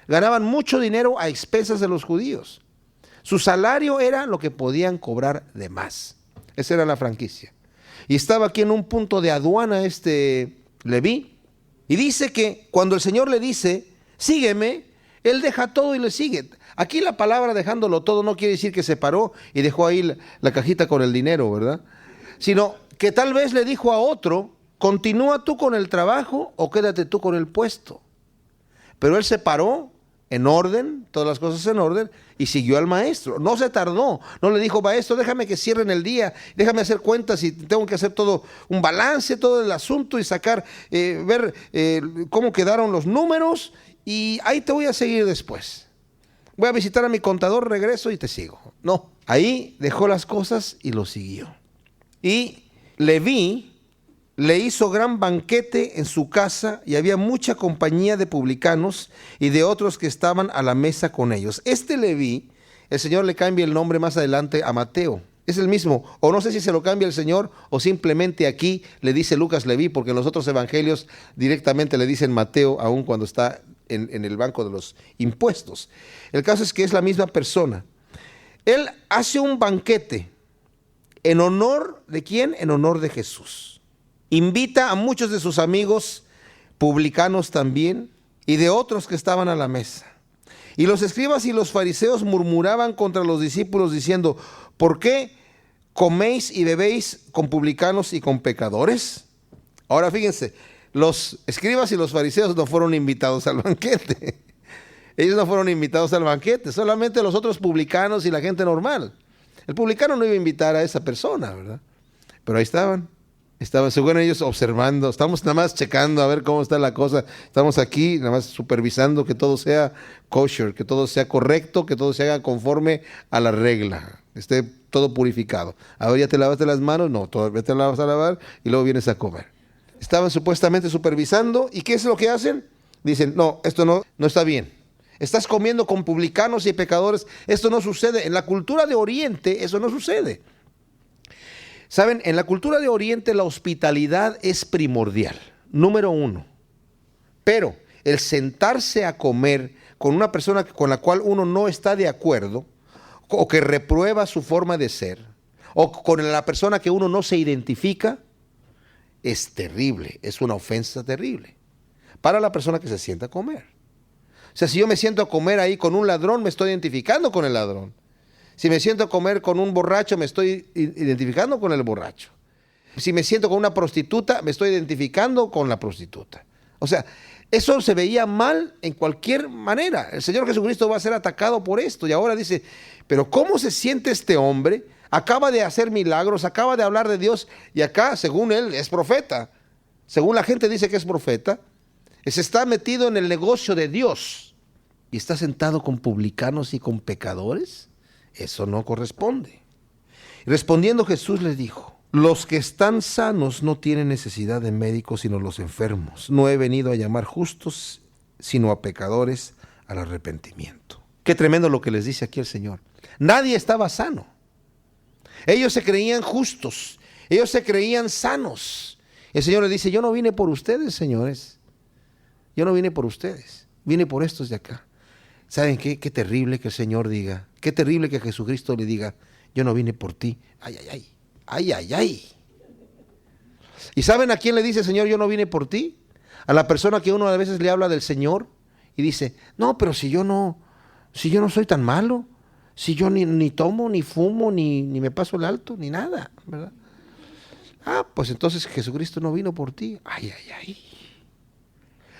Ganaban mucho dinero a expensas de los judíos. Su salario era lo que podían cobrar de más. Esa era la franquicia. Y estaba aquí en un punto de aduana Leví. Y dice que cuando el Señor le dice, sígueme, él deja todo y le sigue. Aquí la palabra dejándolo todo no quiere decir que se paró y dejó ahí la cajita con el dinero, ¿verdad? Sino que tal vez le dijo a otro, continúa tú con el trabajo o quédate tú con el puesto. Pero él se paró en orden, todas las cosas en orden, y siguió al maestro. No se tardó, no le dijo, maestro, déjame que cierren el día, déjame hacer cuentas y tengo que hacer todo un balance, todo el asunto y sacar, ver cómo quedaron los números, y ahí te voy a seguir después. Voy a visitar a mi contador, regreso y te sigo. No, ahí dejó las cosas y lo siguió. Y Leví le hizo gran banquete en su casa y había mucha compañía de publicanos y de otros que estaban a la mesa con ellos. Leví, el Señor le cambia el nombre más adelante a Mateo. Es el mismo, o no sé si se lo cambia el Señor o simplemente aquí le dice Lucas Leví, porque en los otros evangelios directamente le dicen Mateo, aun cuando está en el banco de los impuestos. El caso es que es la misma persona. Él hace un banquete en honor ¿de quién? En honor de Jesús. Invita a muchos de sus amigos publicanos también y de otros que estaban a la mesa. Y los escribas y los fariseos murmuraban contra los discípulos diciendo, ¿por qué coméis y bebéis con publicanos y con pecadores? Ahora fíjense, los escribas y los fariseos no fueron invitados al banquete. Ellos no fueron invitados al banquete, solamente los otros publicanos y la gente normal. El publicano no iba a invitar a esa persona, ¿verdad? Pero ahí estaban según ellos observando, estamos nada más checando a ver cómo está la cosa, estamos aquí nada más supervisando que todo sea kosher, que todo sea correcto, que todo se haga conforme a la regla, esté todo purificado. Ahora ya te lavaste las manos, no, todavía te las vas a lavar y luego vienes a comer. Estaban supuestamente supervisando, ¿y qué es lo que hacen? Dicen, no, esto no está bien. Estás comiendo con publicanos y pecadores, esto no sucede. En la cultura de Oriente eso no sucede. Saben, en la cultura de Oriente la hospitalidad es primordial, número uno. Pero el sentarse a comer con una persona con la cual uno no está de acuerdo, o que reprueba su forma de ser, o con la persona que uno no se identifica, es terrible, es una ofensa terrible para la persona que se sienta a comer. O sea, si yo me siento a comer ahí con un ladrón, me estoy identificando con el ladrón. Si me siento a comer con un borracho, me estoy identificando con el borracho. Si me siento con una prostituta, me estoy identificando con la prostituta. O sea, eso se veía mal en cualquier manera. El Señor Jesucristo va a ser atacado por esto. Y ahora dice, pero ¿cómo se siente este hombre? Acaba de hacer milagros, acaba de hablar de Dios. Y acá, según él, es profeta. Según la gente dice que es profeta. Se está metido en el negocio de Dios. ¿Y está sentado con publicanos y con pecadores? Eso no corresponde. Respondiendo Jesús les dijo, los que están sanos no tienen necesidad de médicos sino los enfermos. No he venido a llamar justos sino a pecadores al arrepentimiento. Qué tremendo lo que les dice aquí el Señor. Nadie estaba sano. Ellos se creían justos, ellos se creían sanos. El Señor les dice, yo no vine por ustedes, señores. Yo no vine por ustedes, vine por estos de acá. ¿Saben qué? Qué terrible que el Señor diga, qué terrible que Jesucristo le diga, yo no vine por ti. Ay, ay, ay, ay, ay, ay. ¿Y saben a quién le dice el Señor, yo no vine por ti? A la persona que uno a veces le habla del Señor y y dice, no, pero si yo no soy tan malo, si yo ni tomo, ni fumo, ni me paso el alto, ni nada, ¿verdad? Ah, pues entonces Jesucristo no vino por ti. Ay, ay, ay.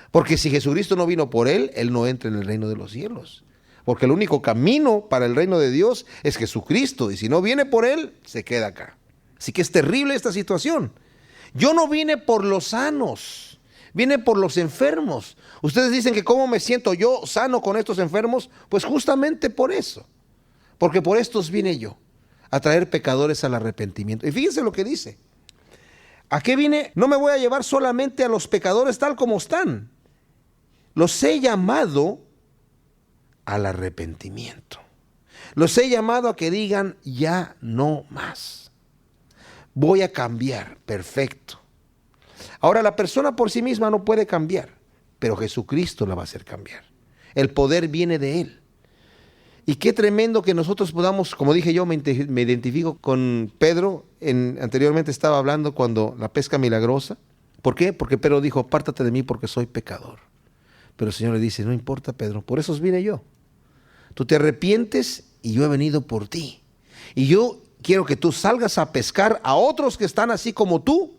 Porque si Jesucristo no vino por él, él no entra en el reino de los cielos. Porque el único camino para el reino de Dios es Jesucristo. Y si no viene por él, se queda acá. Así que es terrible esta situación. Yo no vine por los sanos, vine por los enfermos. Ustedes dicen que cómo me siento yo sano con estos enfermos. Pues justamente por eso. Porque por estos vine yo, a traer pecadores al arrepentimiento. Y fíjense lo que dice. ¿A qué vine? No me voy a llevar solamente a los pecadores tal como están. Los he llamado al arrepentimiento. Los he llamado a que digan, ya no más. Voy a cambiar, perfecto. Ahora, la persona por sí misma no puede cambiar, pero Jesucristo la va a hacer cambiar. El poder viene de Él. Y qué tremendo que nosotros podamos, como dije yo, me identifico con Pedro, anteriormente estaba hablando cuando la pesca milagrosa. ¿Por qué? Porque Pedro dijo, apártate de mí porque soy pecador. Pero el Señor le dice, no importa, Pedro, por eso vine yo. Tú te arrepientes y yo he venido por ti. Y yo quiero que tú salgas a pescar a otros que están así como tú,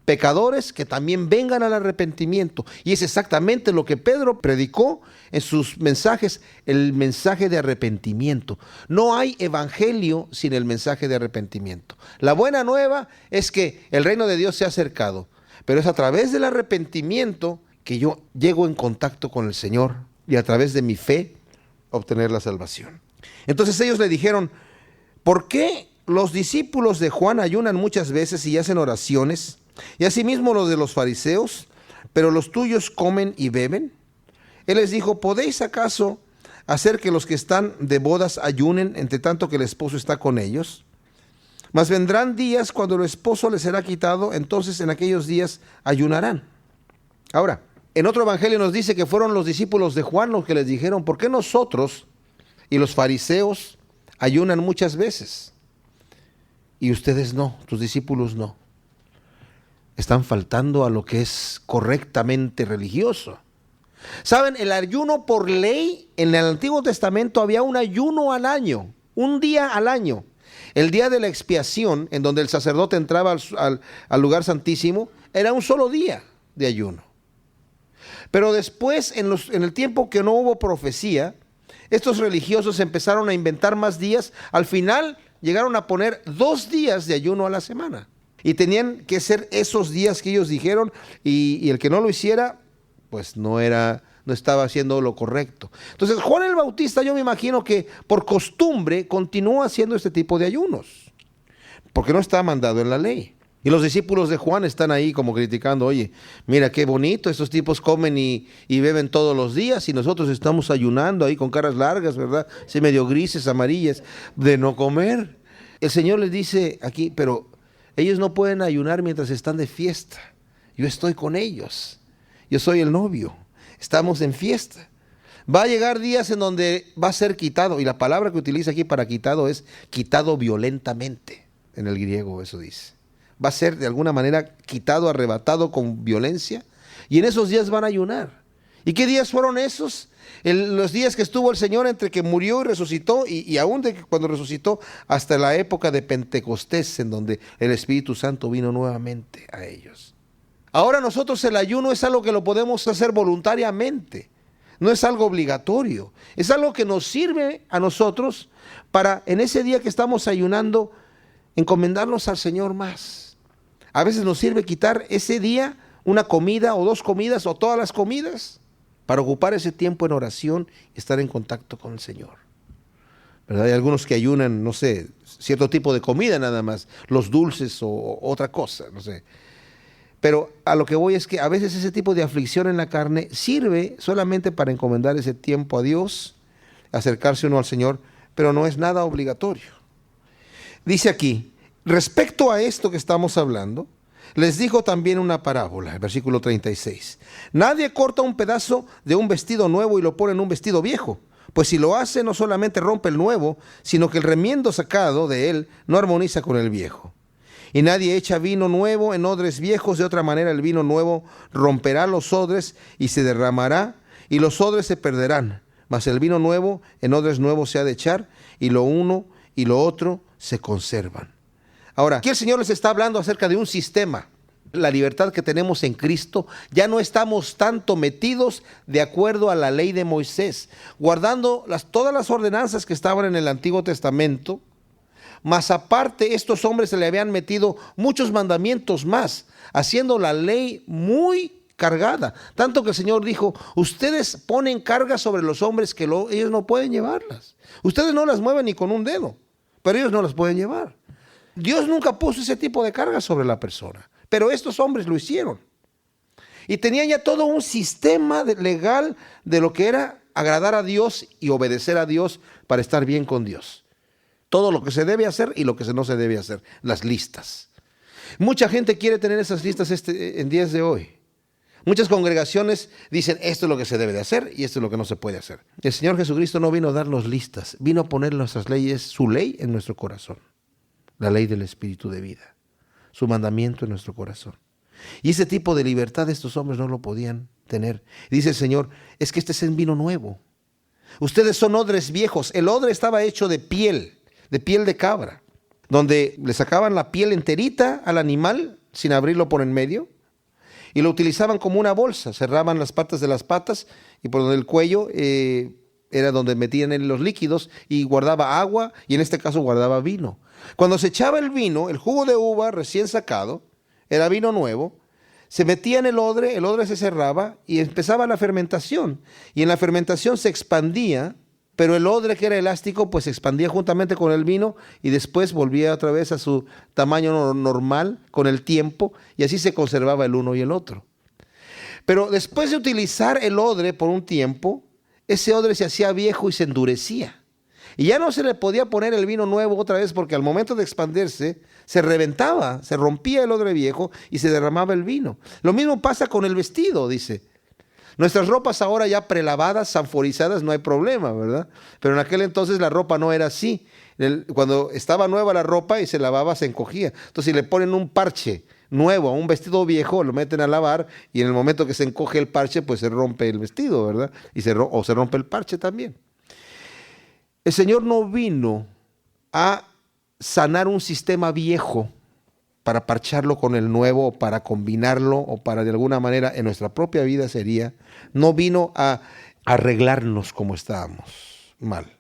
pecadores que también vengan al arrepentimiento. Y es exactamente lo que Pedro predicó en sus mensajes, el mensaje de arrepentimiento. No hay evangelio sin el mensaje de arrepentimiento. La buena nueva es que el reino de Dios se ha acercado, pero es a través del arrepentimiento que yo llego en contacto con el Señor y a través de mi fe obtener la salvación. Entonces ellos le dijeron, ¿por qué los discípulos de Juan ayunan muchas veces y hacen oraciones? Y asimismo los de los fariseos, pero los tuyos comen y beben. Él les dijo, ¿podéis acaso hacer que los que están de bodas ayunen entre tanto que el esposo está con ellos? Mas vendrán días cuando el esposo les será quitado, entonces en aquellos días ayunarán. Ahora, en otro evangelio nos dice que fueron los discípulos de Juan los que les dijeron, ¿por qué nosotros y los fariseos ayunan muchas veces? Y ustedes no, tus discípulos no. Están faltando a lo que es correctamente religioso. ¿Saben? El ayuno por ley, en el Antiguo Testamento había un ayuno al año, un día al año. El día de la expiación, en donde el sacerdote entraba al lugar santísimo, era un solo día de ayuno. Pero después, en el tiempo que no hubo profecía, estos religiosos empezaron a inventar más días. Al final llegaron a poner 2 días de ayuno a la semana. Y tenían que ser esos días que ellos dijeron, y el que no lo hiciera, pues no estaba haciendo lo correcto. Entonces Juan el Bautista, yo me imagino que por costumbre continuó haciendo este tipo de ayunos, porque no está mandado en la ley. Y los discípulos de Juan están ahí como criticando, oye, mira qué bonito, estos tipos comen y beben todos los días y nosotros estamos ayunando ahí con caras largas, ¿verdad? Sí, medio grises, amarillas, de no comer. El Señor les dice aquí, pero ellos no pueden ayunar mientras están de fiesta. Yo estoy con ellos. Yo soy el novio. Estamos en fiesta. Va a llegar días en donde va a ser quitado. Y la palabra que utiliza aquí para quitado es quitado violentamente. En el griego eso dice. Va a ser de alguna manera quitado, arrebatado con violencia. Y en esos días van a ayunar. ¿Y qué días fueron esos? Los días que estuvo el Señor entre que murió y resucitó, y aún de cuando resucitó, hasta la época de Pentecostés, en donde el Espíritu Santo vino nuevamente a ellos. Ahora nosotros el ayuno es algo que lo podemos hacer voluntariamente, no es algo obligatorio, es algo que nos sirve a nosotros para en ese día que estamos ayunando, encomendarnos al Señor más. A veces nos sirve quitar ese día una comida o 2 comidas o todas las comidas, para ocupar ese tiempo en oración y estar en contacto con el Señor. ¿Verdad? Hay algunos que ayunan, no sé, cierto tipo de comida nada más, los dulces o otra cosa, no sé. Pero a lo que voy es que a veces ese tipo de aflicción en la carne sirve solamente para encomendar ese tiempo a Dios, acercarse uno al Señor, pero no es nada obligatorio. Dice aquí, respecto a esto que estamos hablando, les dijo también una parábola, el versículo 36. Nadie corta un pedazo de un vestido nuevo y lo pone en un vestido viejo, pues si lo hace no solamente rompe el nuevo, sino que el remiendo sacado de él no armoniza con el viejo. Y nadie echa vino nuevo en odres viejos, de otra manera el vino nuevo romperá los odres y se derramará, y los odres se perderán, mas el vino nuevo en odres nuevos se ha de echar, y lo uno y lo otro se conservan. Ahora, aquí el Señor les está hablando acerca de un sistema. La libertad que tenemos en Cristo, ya no estamos tanto metidos de acuerdo a la ley de Moisés, guardando todas las ordenanzas que estaban en el Antiguo Testamento, mas aparte estos hombres se le habían metido muchos mandamientos más, haciendo la ley muy cargada, tanto que el Señor dijo: ustedes ponen cargas sobre los hombres que ellos no pueden llevarlas. Ustedes no las mueven ni con un dedo, pero ellos no las pueden llevar. Dios nunca puso ese tipo de cargas sobre la persona, pero estos hombres lo hicieron. Y tenían ya todo un sistema legal de lo que era agradar a Dios y obedecer a Dios para estar bien con Dios. Todo lo que se debe hacer y lo que no se debe hacer, las listas. Mucha gente quiere tener esas listas en días de hoy. Muchas congregaciones dicen: esto es lo que se debe de hacer y esto es lo que no se puede hacer. El Señor Jesucristo no vino a darnos listas, vino a poner nuestras leyes, su ley en nuestro corazón. La ley del Espíritu de vida, su mandamiento en nuestro corazón. Y ese tipo de libertad estos hombres no lo podían tener. Y dice el Señor: es que este es un vino nuevo. Ustedes son odres viejos. El odre estaba hecho de piel de cabra, donde le sacaban la piel enterita al animal sin abrirlo por en medio, y lo utilizaban como una bolsa. Cerraban las patas de las patas, y por donde el cuello era donde metían los líquidos, y guardaba agua, y en este caso guardaba vino. Cuando se echaba el vino, el jugo de uva recién sacado, era vino nuevo, se metía en el odre se cerraba y empezaba la fermentación. Y en la fermentación se expandía, pero el odre, que era elástico, pues se expandía juntamente con el vino y después volvía otra vez a su tamaño normal con el tiempo, y así se conservaba el uno y el otro. Pero después de utilizar el odre por un tiempo, ese odre se hacía viejo y se endurecía. Y ya no se le podía poner el vino nuevo otra vez, porque al momento de expandirse se reventaba, se rompía el odre viejo y se derramaba el vino. Lo mismo pasa con el vestido, dice. Nuestras ropas ahora ya prelavadas, sanforizadas, no hay problema, ¿verdad? Pero en aquel entonces la ropa no era así. Cuando estaba nueva la ropa y se lavaba, se encogía. Entonces, si le ponen un parche nuevo a un vestido viejo, lo meten a lavar, y en el momento que se encoge el parche, pues se rompe el vestido, ¿verdad? O se rompe el parche también. El Señor no vino a sanar un sistema viejo para parcharlo con el nuevo, o para combinarlo, o para de alguna manera en nuestra propia vida no vino a arreglarnos como estábamos mal.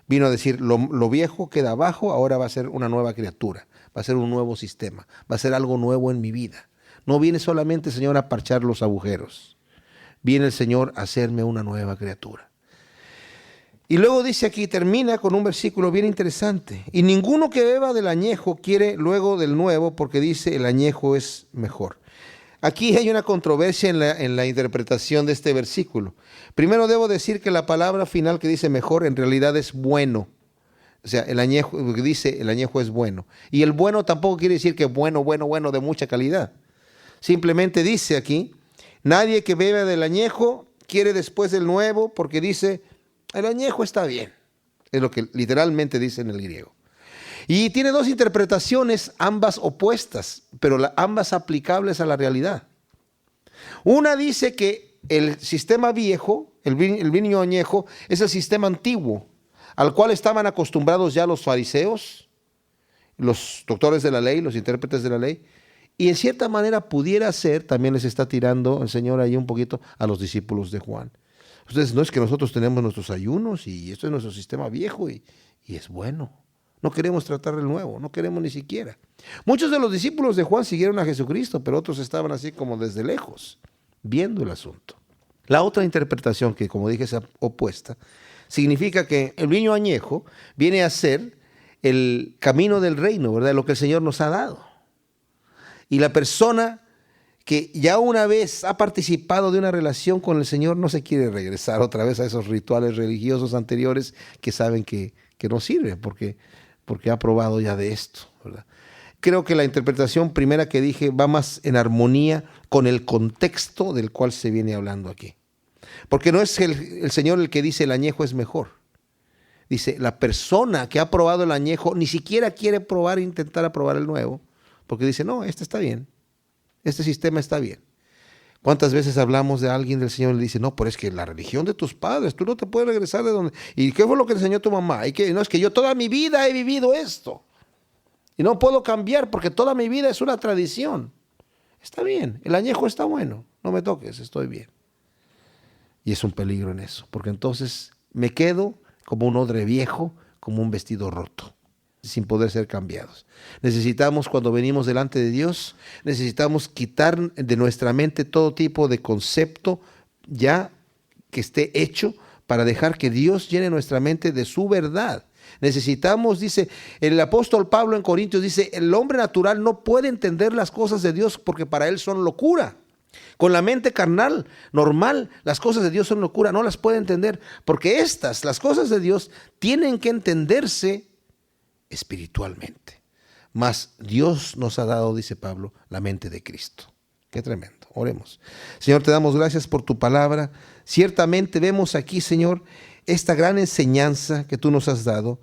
Vino a decir: lo viejo queda abajo, ahora va a ser una nueva criatura, va a ser un nuevo sistema, va a ser algo nuevo en mi vida. No viene solamente, Señor, a parchar los agujeros, viene el Señor a hacerme una nueva criatura. Y luego dice aquí, termina con un versículo bien interesante: y ninguno que beba del añejo quiere luego del nuevo, porque dice: el añejo es mejor. Aquí hay una controversia en la interpretación de este versículo. Primero debo decir que la palabra final que dice mejor en realidad es bueno. O sea, el añejo es bueno. Y el bueno tampoco quiere decir que bueno de mucha calidad. Simplemente dice aquí: nadie que beba del añejo quiere después del nuevo, porque dice: el añejo está bien. Es lo que literalmente dice en el griego. Y tiene dos interpretaciones, ambas opuestas, pero ambas aplicables a la realidad. Una dice que el sistema viejo, el vino añejo, es el sistema antiguo, al cual estaban acostumbrados ya los fariseos, los doctores de la ley, los intérpretes de la ley, y en cierta manera pudiera ser, también les está tirando el Señor ahí un poquito a los discípulos de Juan. Entonces, no es que nosotros tenemos nuestros ayunos y esto es nuestro sistema viejo y es bueno. No queremos tratar el nuevo, no queremos ni siquiera. Muchos de los discípulos de Juan siguieron a Jesucristo, pero otros estaban así como desde lejos, viendo el asunto. La otra interpretación, que como dije es opuesta, significa que el vino añejo viene a ser el camino del reino, ¿verdad? Lo que el Señor nos ha dado. Y la persona que ya una vez ha participado de una relación con el Señor no se quiere regresar otra vez a esos rituales religiosos anteriores que saben que no sirven, porque ha probado ya de esto, ¿verdad? Creo que la interpretación primera que dije va más en armonía con el contexto del cual se viene hablando aquí. Porque no es el Señor el que dice el añejo es mejor. Dice, la persona que ha probado el añejo ni siquiera quiere intentar probar el nuevo, porque dice, no, este está bien, este sistema está bien. ¿Cuántas veces hablamos de alguien del Señor y le dice, no, pero es que la religión de tus padres, tú no te puedes regresar de donde... ¿Y qué fue lo que enseñó tu mamá? Y que no, es que yo toda mi vida he vivido esto. Y no puedo cambiar porque toda mi vida es una tradición. Está bien, el añejo está bueno, no me toques, estoy bien. Y es un peligro en eso, porque entonces me quedo como un odre viejo, como un vestido roto, sin poder ser cambiados. Necesitamos, cuando venimos delante de Dios, necesitamos quitar de nuestra mente todo tipo de concepto ya que esté hecho para dejar que Dios llene nuestra mente de su verdad. Necesitamos, dice el apóstol Pablo en Corintios, dice, el hombre natural no puede entender las cosas de Dios porque para él son locura. Con la mente carnal, normal, las cosas de Dios son locura, no las puede entender, porque las cosas de Dios, tienen que entenderse espiritualmente. Mas Dios nos ha dado, dice Pablo, la mente de Cristo. Qué tremendo. Oremos. Señor, te damos gracias por tu palabra. Ciertamente vemos aquí, Señor, esta gran enseñanza que tú nos has dado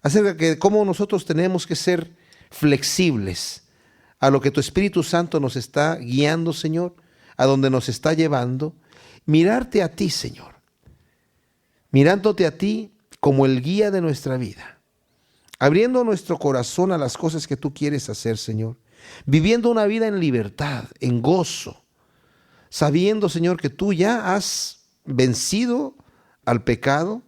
acerca de cómo nosotros tenemos que ser flexibles a lo que tu Espíritu Santo nos está guiando, Señor, a donde nos está llevando. Mirarte a ti, Señor, mirándote a ti como el guía de nuestra vida, abriendo nuestro corazón a las cosas que tú quieres hacer, Señor, viviendo una vida en libertad, en gozo, sabiendo, Señor, que tú ya has vencido al pecado,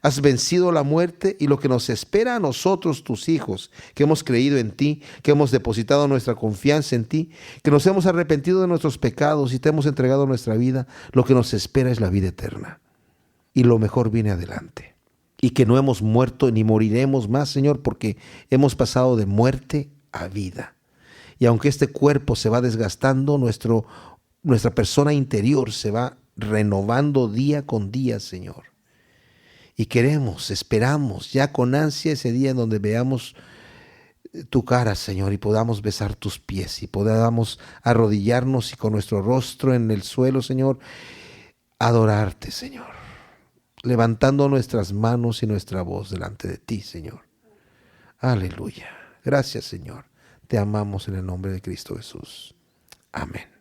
has vencido la muerte, y lo que nos espera a nosotros, tus hijos, que hemos creído en ti, que hemos depositado nuestra confianza en ti, que nos hemos arrepentido de nuestros pecados y te hemos entregado nuestra vida, lo que nos espera es la vida eterna. Y lo mejor viene adelante. Y que no hemos muerto ni moriremos más, Señor, porque hemos pasado de muerte a vida. Y aunque este cuerpo se va desgastando, nuestra persona interior se va renovando día con día, Señor. Y esperamos ya con ansia ese día en donde veamos tu cara, Señor, y podamos besar tus pies, y podamos arrodillarnos y con nuestro rostro en el suelo, Señor, adorarte, Señor, levantando nuestras manos y nuestra voz delante de ti, Señor. Aleluya. Gracias, Señor. Te amamos en el nombre de Cristo Jesús. Amén.